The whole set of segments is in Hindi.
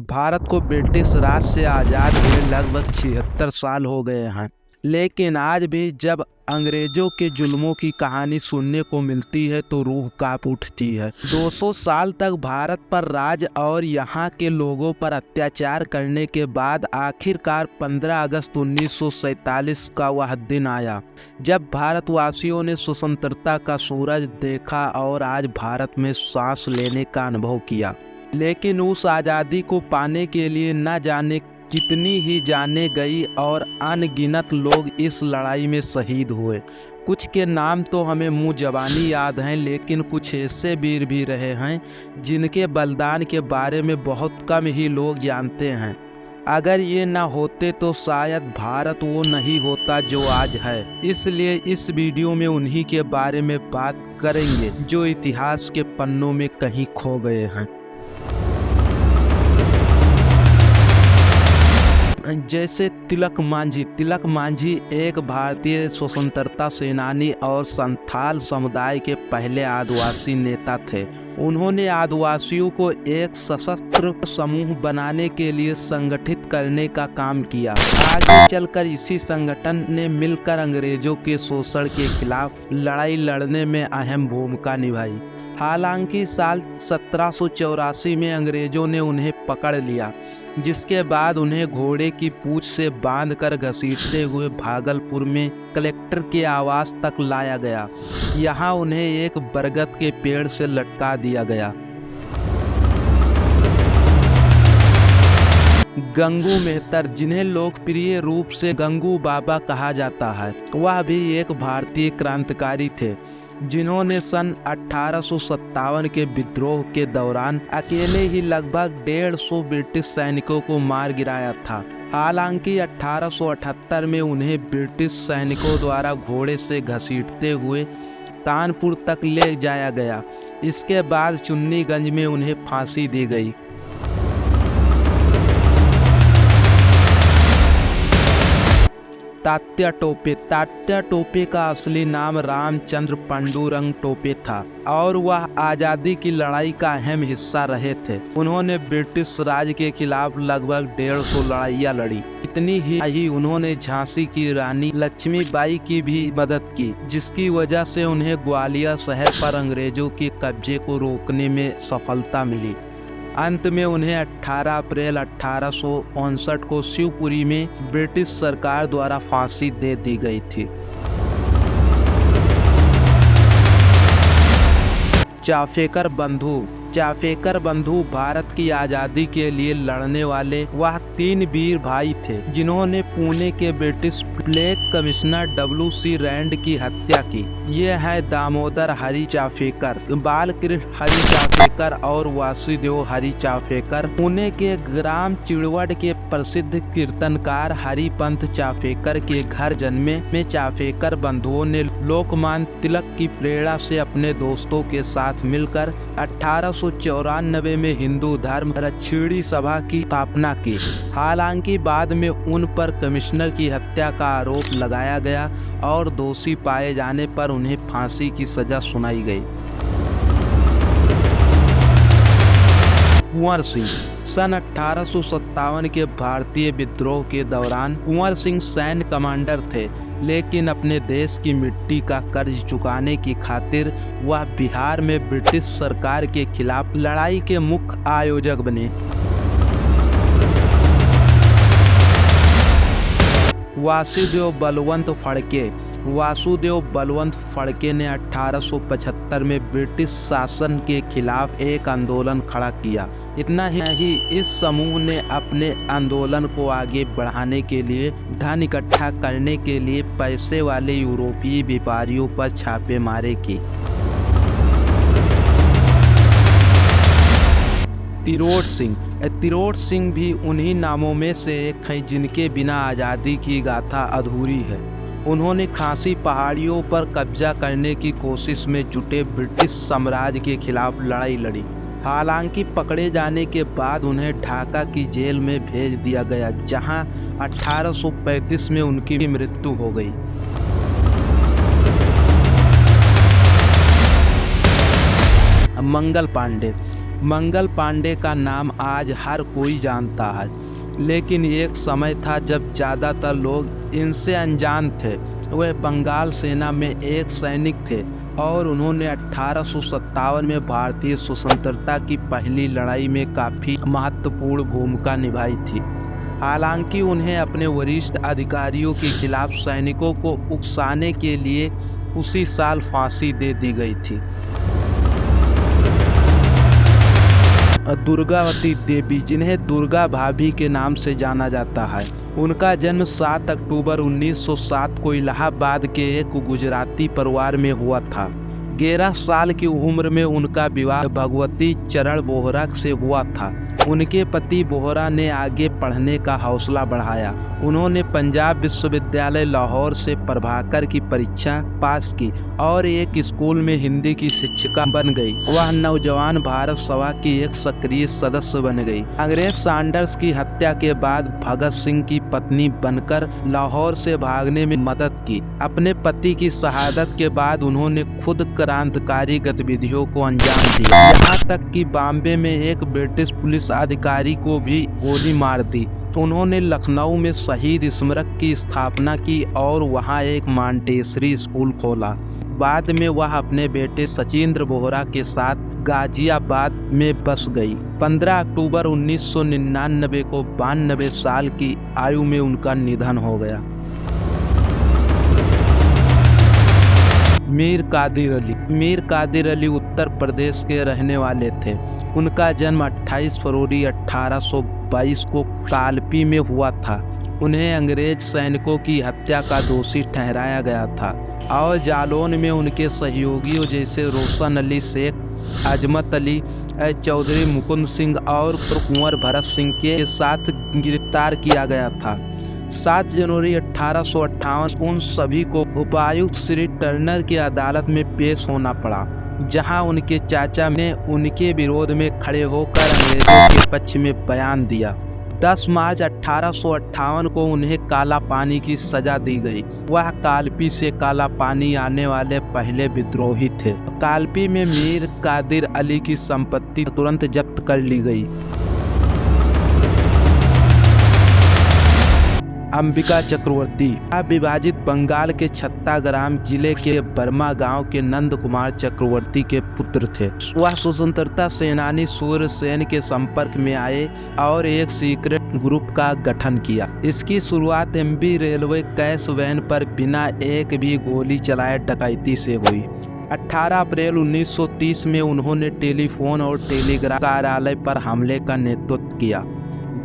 भारत को ब्रिटिश राज से आज़ाद हुए लगभग 76 साल हो गए हैं, लेकिन आज भी जब अंग्रेजों के जुल्मों की कहानी सुनने को मिलती है तो रूह कांप उठती है। 200 साल तक भारत पर राज और यहाँ के लोगों पर अत्याचार करने के बाद आखिरकार 15 अगस्त 1947 का वह दिन आया जब भारतवासियों ने स्वतंत्रता का सूरज देखा और आज भारत में सांस लेने का अनुभव किया। लेकिन उस आज़ादी को पाने के लिए न जाने कितनी ही जाने गई और अनगिनत लोग इस लड़ाई में शहीद हुए। कुछ के नाम तो हमें मुँह ज़बानी याद हैं, लेकिन कुछ ऐसे वीर भी रहे हैं जिनके बलिदान के बारे में बहुत कम ही लोग जानते हैं। अगर ये ना होते तो शायद भारत वो नहीं होता जो आज है। इसलिए इस वीडियो में उन्हीं के बारे में बात करेंगे जो इतिहास के पन्नों में कहीं खो गए हैं। जैसे तिलक मांझी एक भारतीय स्वतंत्रता सेनानी और संथाल समुदाय के पहले आदिवासी नेता थे। उन्होंने आदिवासियों को एक सशस्त्र समूह बनाने के लिए संगठित करने का काम किया। आगे चलकर इसी संगठन ने मिलकर अंग्रेजों के शोषण के खिलाफ लड़ाई लड़ने में अहम भूमिका निभाई। हालांकि साल 1784 में अंग्रेजों ने उन्हें पकड़ लिया, जिसके बाद उन्हें घोड़े की पूंछ से बांधकर घसीटते हुए भागलपुर में कलेक्टर के आवास तक लाया गया। यहाँ उन्हें एक बरगद के पेड़ से लटका दिया गया। गंगू मेहतर, जिन्हें लोकप्रिय रूप से गंगू बाबा कहा जाता है, वह भी एक भारतीय क्रांतिकारी थे जिन्होंने सन 1857 के विद्रोह के दौरान अकेले ही लगभग 150 ब्रिटिश सैनिकों को मार गिराया था। हालांकि 1878 में उन्हें ब्रिटिश सैनिकों द्वारा घोड़े से घसीटते हुए कानपुर तक ले जाया गया। इसके बाद चुन्नीगंज में उन्हें फांसी दी गई। तात्या टोपे का असली नाम रामचंद्र पांडुरंग टोपे था और वह आज़ादी की लड़ाई का अहम हिस्सा रहे थे। उन्होंने ब्रिटिश राज के खिलाफ लगभग 150 लड़ाइयाँ लड़ी। इतनी ही उन्होंने झांसी की रानी लक्ष्मीबाई की भी मदद की, जिसकी वजह से उन्हें ग्वालियर शहर पर अंग्रेजों के कब्जे को रोकने में सफलता मिली। अंत में उन्हें 18 अप्रैल 1859 को शिवपुरी में ब्रिटिश सरकार द्वारा फांसी दे दी गई थी। चाफेकर बंधु भारत की आज़ादी के लिए लड़ने वाले वह 3 वीर भाई थे जिन्होंने पुणे के British plague commissioner WC Rand की हत्या की। ये हैं दामोदर हरि चाफेकर, बालकृष्ण हरि चाफेकर और वासुदेव हरि चाफेकर। पुणे के ग्राम चिड़वड के प्रसिद्ध कीर्तनकार हरिपंत चाफेकर के घर जन्मे में चाफेकर बंधुओं ने लोकमान्य तिलक की प्रेरणा से अपने दोस्तों के साथ मिलकर 1894 में हिंदू धर्म रक्षिणी सभा की स्थापना की। हालांकि बाद में उन पर कमिश्नर की हत्या का आरोप लगाया गया और दोषी पाए जाने पर उन्हें फांसी की सजा सुनाई गई। कुंवर सिंह, सन 1857 के भारतीय विद्रोह के दौरान कुंवर सिंह सैन्य कमांडर थे, लेकिन अपने देश की मिट्टी का कर्ज चुकाने की खातिर वह बिहार में ब्रिटिश सरकार के खिलाफ लड़ाई के मुख्य आयोजक बने। वासुदेव बलवंत फड़के ने 1875 में ब्रिटिश शासन के खिलाफ एक आंदोलन खड़ा किया। इतना ही इस समूह ने अपने आंदोलन को आगे बढ़ाने के लिए धन इकट्ठा करने के लिए पैसे वाले यूरोपीय व्यापारियों पर छापेमारी की। तिरोड़ सिंह भी उन्हीं नामों में से एक हैं जिनके बिना आज़ादी की गाथा अधूरी है। उन्होंने खासी पहाड़ियों पर कब्जा करने की कोशिश में जुटे ब्रिटिश साम्राज्य के खिलाफ लड़ाई लड़ी। हालांकि पकड़े जाने के बाद उन्हें ढाका की जेल में भेज दिया गया, जहां 1835 में उनकी मृत्यु हो गई। मंगल पांडे मंगल पांडे का नाम आज हर कोई जानता है, लेकिन एक समय था जब ज़्यादातर लोग इनसे अनजान थे। वह बंगाल सेना में एक सैनिक थे और उन्होंने 1857 में भारतीय स्वतंत्रता की पहली लड़ाई में काफ़ी महत्वपूर्ण भूमिका निभाई थी। हालांकि उन्हें अपने वरिष्ठ अधिकारियों के खिलाफ सैनिकों को उकसाने के लिए उसी साल फांसी दे दी गई थी। दुर्गावती देवी, जिन्हें दुर्गा भाभी के नाम से जाना जाता है, उनका जन्म 7 अक्टूबर 1907 को इलाहाबाद के एक गुजराती परिवार में हुआ था। 11 साल की उम्र में उनका विवाह भगवती चरण बोहरा से हुआ था। उनके पति बोहरा ने आगे पढ़ने का हौसला बढ़ाया। उन्होंने पंजाब विश्वविद्यालय लाहौर से प्रभाकर की परीक्षा पास की और एक स्कूल में हिंदी की शिक्षिका बन गई। वह नौजवान भारत सभा की एक सक्रिय सदस्य बन गई। अंग्रेज सैंडर्स की हत्या के बाद भगत सिंह की पत्नी बनकर लाहौर से भागने में मदद की। अपने पति की शहादत के बाद उन्होंने खुद क्रांतिकारी गतिविधियों को अंजाम दिया, यहाँ तक कि बॉम्बे में एक ब्रिटिश पुलिस अधिकारी को भी गोली मार दी। उन्होंने लखनऊ में शहीद स्मारक की स्थापना की और वहां एक मॉन्टेसरी स्कूल खोला। बाद में वह अपने बेटे सचिंद्र बोहरा के साथ गाजियाबाद में बस गई। 15 अक्टूबर 1999 को 92 साल की आयु में उनका निधन हो गया। मीर कादिर अली उत्तर प्रदेश के रहने वाले थे। उनका जन्म 28 फरवरी 1822 को कालपी में हुआ था। उन्हें अंग्रेज सैनिकों की हत्या का दोषी ठहराया गया था और जालौन में उनके सहयोगियों जैसे रोशन अली शेख, अजमत अली चौधरी, मुकुंद सिंह और कुंवर भरत सिंह के साथ गिरफ्तार किया गया था। 7 जनवरी 1858 उन सभी को उपायुक्त श्री टर्नर की अदालत में पेश होना पड़ा, जहां उनके चाचा ने उनके विरोध में खड़े होकर अंग्रेजों के पक्ष में बयान दिया। 10 मार्च 1858 को उन्हें काला पानी की सजा दी गई। वह कालपी से काला पानी आने वाले पहले विद्रोही थे। कालपी में मीर कादिर अली की संपत्ति तुरंत जब्त कर ली गई। अंबिका चक्रवर्ती विभाजित बंगाल के छत्ताग्राम जिले के बर्मा गांव के नंद कुमार चक्रवर्ती के पुत्र थे। वह स्वतंत्रता सेनानी सूर्य सेन के संपर्क में आए और एक सीक्रेट ग्रुप का गठन किया। इसकी शुरुआत एमबी रेलवे कैश वैन पर बिना एक भी गोली चलाए डकैती से हुई। 18 अप्रैल 1930 में उन्होंने टेलीफोन और टेलीग्राफ कार्यालय पर हमले का नेतृत्व किया।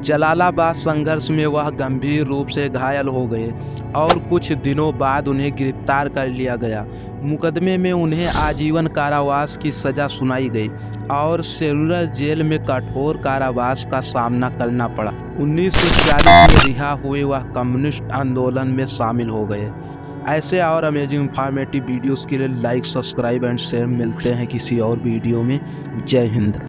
जलालाबाद संघर्ष में वह गंभीर रूप से घायल हो गए और कुछ दिनों बाद उन्हें गिरफ्तार कर लिया गया। मुकदमे में उन्हें आजीवन कारावास की सजा सुनाई गई और सेलुलर जेल में कठोर कारावास का सामना करना पड़ा। 1940 में रिहा हुए वह कम्युनिस्ट आंदोलन में शामिल हो गए। ऐसे और अमेजिंग इंफॉर्मेटिव वीडियोस के लिए लाइक, सब्सक्राइब एंड शेयर। मिलते हैं किसी और वीडियो में। जय हिंद।